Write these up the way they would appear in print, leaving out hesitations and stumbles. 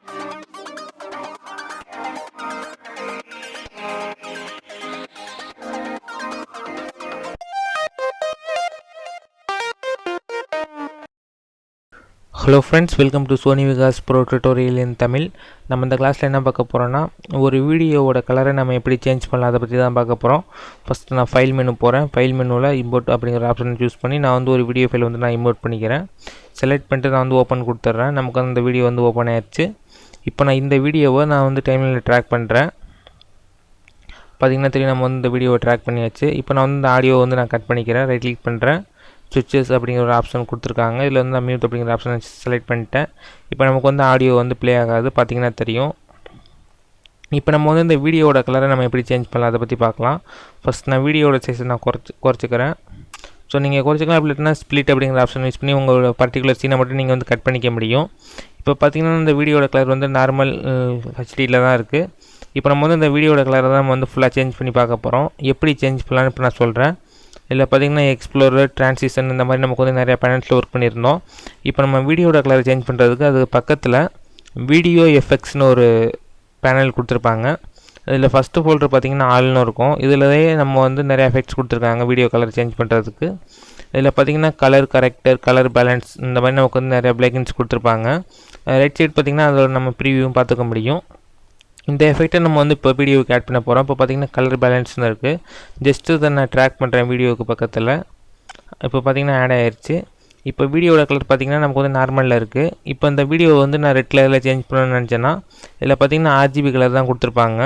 Hello friends, welcome to Soni Vikas pro tutorial in Tamil. நம்ம இந்த கிளாஸில் என்ன பார்க்க போகிறோன்னா, ஒரு வீடியோவோட கலரை நம்ம எப்படி சேஞ்ச் பண்ணலாம் அதை பற்றி தான் பார்க்க போகிறோம். ஃபஸ்ட்டு நான் ஃபைல் மெனு போகிறேன். ஃபைல் மெனுவில் இம்போர்ட் அப்படிங்கிற ஆப்ஷன் சூஸ் பண்ணி நான் வந்து ஒரு வீடியோ ஃபைல் வந்து நான் இம்போர்ட் பண்ணிக்கிறேன். செலக்ட் பண்ணிட்டு நான் வந்து ஓப்பன் கொடுத்துட்றேன். நமக்கு அந்த வீடியோ வந்து ஓப்பன் ஆயிடுச்சு. இப்போ நான் இந்த வீடியோவை நான் வந்து டைம்லைனில் ட்ராக் பண்ணுறேன். பார்த்திங்கன்னா தெரியும், நம்ம வந்து இந்த வீடியோவை ட்ராக் பண்ணியாச்சு. இப்போ நான் வந்து இந்த ஆடியோ வந்து நான் கட் பண்ணிக்கிறேன். ரைட் கிளிக் பண்ணுறேன். ஸ்விட்சஸ் அப்படிங்கிற ஒரு ஆப்ஷன் கொடுத்துருக்காங்க. இதில் வந்து நான் மியூட் அப்படிங்கிற ஆப்ஷனை செலக்ட் பண்ணிட்டேன். இப்போ நமக்கு வந்து ஆடியோ வந்து ப்ளே ஆகாது, பார்த்திங்கன்னா தெரியும். இப்போ நம்ம வந்து இந்த வீடியோவோட கலரை நம்ம எப்படி சேஞ்ச் பண்ணலாம் அதை பற்றி பார்க்கலாம். ஃபஸ்ட் நான் வீடியோட சைஸை நான் குறைச்சிக்கிறேன். ஸோ நீங்கள் குறைச்சிக்கலாம். அப்படி இல்லைன்னா ஸ்ப்ளிட் அப்படிங்கிற ஆப்ஷன் யூஸ் பண்ணி உங்களோட பர்டிகுலர் சீனை மட்டும் நீங்கள் வந்து கட் பண்ணிக்க முடியும். இப்போ பார்த்திங்கன்னா இந்த வீடியோட கலர் வந்து நார்மல் ஹெச்டியில் தான் இருக்குது. இப்போ நம்ம வந்து இந்த வீடியோட கலரை தான் நம்ம வந்து ஃபுல்லாக சேஞ்ச் பண்ணி பார்க்க போகிறோம். எப்படி சேஞ்ச் பண்ணலான்னு இப்போ நான் சொல்கிறேன். இதில் பார்த்திங்கன்னா எக்ஸ்ப்ளோரர், ட்ரான்சிஷன் இந்த மாதிரி நமக்கு வந்து நிறையா பேனல்ஸில் ஒர்க் பண்ணியிருந்தோம். இப்போ நம்ம வீடியோட கலரை சேஞ்ச் பண்ணுறதுக்கு அது பக்கத்தில் வீடியோ எஃபெக்ட்ஸ்னு ஒரு பேனல் கொடுத்துருப்பாங்க. இதில் ஃபஸ்ட்டு ஃபோல்டர் பார்த்திங்கன்னா ஆல்னு இருக்கும். இதிலே நம்ம வந்து நிறையா எஃபெக்ட்ஸ் கொடுத்துருக்காங்க வீடியோ கலர் சேஞ்ச் பண்ணுறதுக்கு. இதில் பார்த்திங்கன்னா கலர் கரெக்டர், கலர் பேலன்ஸ் இந்த மாதிரி நமக்கு வந்து நிறையா பிளேகின்ஸ் கொடுத்துருப்பாங்க. ரைட் சைட் பார்த்திங்கன்னா அதோட நம்ம ப்ரீவியூவும் பார்த்துக்க முடியும். இந்த எஃபெக்ட்டை நம்ம வந்து இப்போ வீடியோவுக்கு ஆட் பண்ண போகிறோம். இப்போ பார்த்திங்கன்னா கலர் பேலன்ஸ்னு இருக்குது. ஜஸ்ட்டு இதை நான் ட்ராக் பண்ணுறேன் வீடியோவுக்கு பக்கத்தில். இப்போ பார்த்திங்கன்னா ஆட் ஆகிடுச்சு. இப்போ வீடியோட கலர் பார்த்திங்கன்னா நமக்கு வந்து நார்மலில் இருக்குது. இப்போ இந்த வீடியோ வந்து நான் ரெட் கலரில் சேஞ்ச் பண்ணணும்னு நினச்சேன்னா இதில் பார்த்திங்கன்னா RGB கலர் தான் கொடுத்துருப்பாங்க.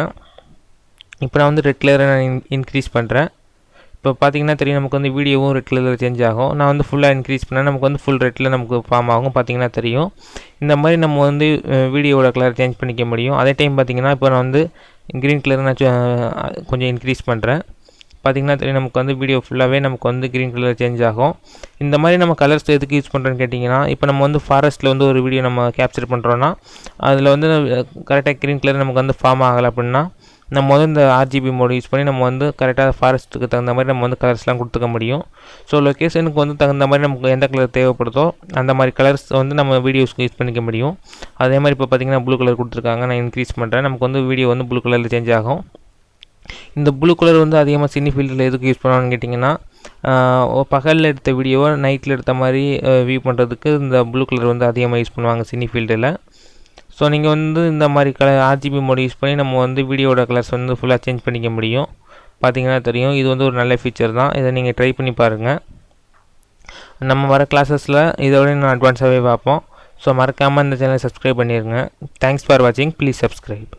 இப்போ நான் வந்து ரெட் கலரை நான் இன்க்ரீஸ் பண்ணுறேன். இப்போ பார்த்திங்கன்னா தெரியும், நமக்கு வந்து வீடியோவும் ரெட் கலரில் சேஞ்ச் ஆகும். நான் வந்து ஃபுல்லாக இன்க்ரீஸ் பண்ணால் நமக்கு வந்து ஃபுல் ரெட்டில் நமக்கு ஃபார்ம் ஆகும். பார்த்திங்கன்னா தெரியும். இந்த மாதிரி நம்ம வந்து வீடியோவோட கலர் சேஞ்ச் பண்ணிக்க முடியும். அதே டைம் பார்த்திங்கன்னா இப்போ நான் வந்து க்ரீன் கலர் நான் கொஞ்சம் இன்க்ரீஸ் பண்ணுறேன். பார்த்திங்கன்னா தெரியும், நமக்கு வந்து வீடியோ ஃபுல்லாகவே நமக்கு வந்து க்ரீன் கலர் சேஞ்ச் ஆகும். இந்த மாதிரி நம்ம கலர்ஸ் எதுக்கு யூஸ் பண்ணுறோன்னு கேட்டிங்கன்னா, இப்போ நம்ம வந்து ஃபாரஸ்ட்டில் வந்து ஒரு வீடியோ நம்ம கேப்சர் பண்ணுறோன்னா அதில் வந்து கரெக்டாக க்ரீன் கலர் நமக்கு வந்து ஃபார்ம் ஆகலை அப்படின்னா நம்ம வந்து இந்த RGB மோடு யூஸ் பண்ணி நம்ம வந்து கரெக்டாக ஃபாரஸ்ட்டுக்கு தகுந்த மாதிரி நம்ம வந்து கலர்ஸ்லாம் கொடுத்துக்க முடியும். ஸோ லொக்கேஷனுக்கு வந்து தகுந்த மாதிரி நமக்கு எந்த கலர் தேவைப்படுதோ அந்த மாதிரி கலர்ஸ் வந்து நம்ம வீடியோஸ்க்கு யூஸ் பண்ணிக்க முடியும். அதே மாதிரி இப்போ பார்த்திங்கன்னா ப்ளூ கலர் கொடுத்துருக்காங்க. நான் இன்க்ரீஸ் பண்ணுறேன். நமக்கு வந்து வீடியோ வந்து ப்ளூ கலரில் சேஞ்ச் ஆகும். இந்த ப்ளூ கலர் வந்து அதிகமாக சினி ஃபீல்டில் எதுக்கு யூஸ் பண்ணுவான்னு கேட்டிங்கன்னா, பகலில் எடுத்த வீடியோவை நைட்டில் எடுத்த மாதிரி வியூ பண்ணுறதுக்கு இந்த ப்ளூ கலர் வந்து அதிகமாக யூஸ் பண்ணுவாங்க சினி ஃபீல்டில். ஸோ நீங்கள் வந்து இந்த மாதிரி RGB மோடு யூஸ் பண்ணி நம்ம வந்து வீடியோட கலர்ஸ் வந்து ஃபுல்லாக சேஞ்ச் பண்ணிக்க முடியும். பார்த்திங்கன்னா தெரியும், இது வந்து ஒரு நல்ல ஃபீச்சர் தான். இதை நீங்கள் ட்ரை பண்ணி பாருங்கள். நம்ம வர கிளாஸஸில் இதோட இன்னும் அட்வான்ஸாகவே பார்ப்போம். ஸோ மறக்காமல் இந்த சேனலை சப்ஸ்கிரைப் பண்ணிடுங்க. தேங்க்ஸ் ஃபார் வாட்சிங். Please subscribe.